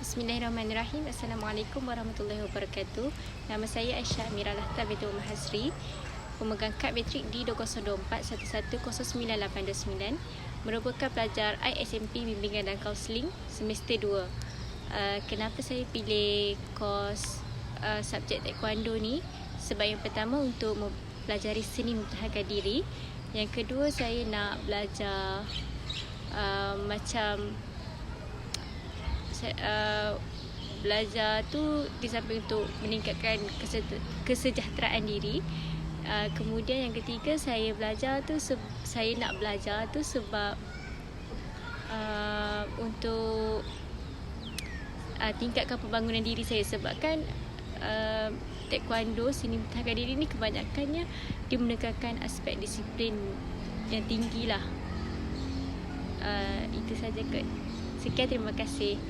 Bismillahirrahmanirrahim. Assalamualaikum warahmatullahi wabarakatuh. Nama saya Aisyah Amira Lahtar binti Umar Hazri, pemegang kad matrik D20241109829, merupakan pelajar ISMP Bimbingan dan Kaunseling semester 2. Kenapa saya pilih kos subjek taekwondo ni? Sebab yang pertama untuk mempelajari seni mempertahankan diri. Yang kedua, saya nak belajar belajar tu di samping untuk meningkatkan kesejahteraan diri. Kemudian yang ketiga, saya nak belajar tu sebab untuk tingkatkan pembangunan diri saya. Sebab kan taekwondo, seni mempertahankan diri ni kebanyakannya dia menekankan aspek disiplin yang tinggi lah. Itu saja kot. Sekian, terima kasih.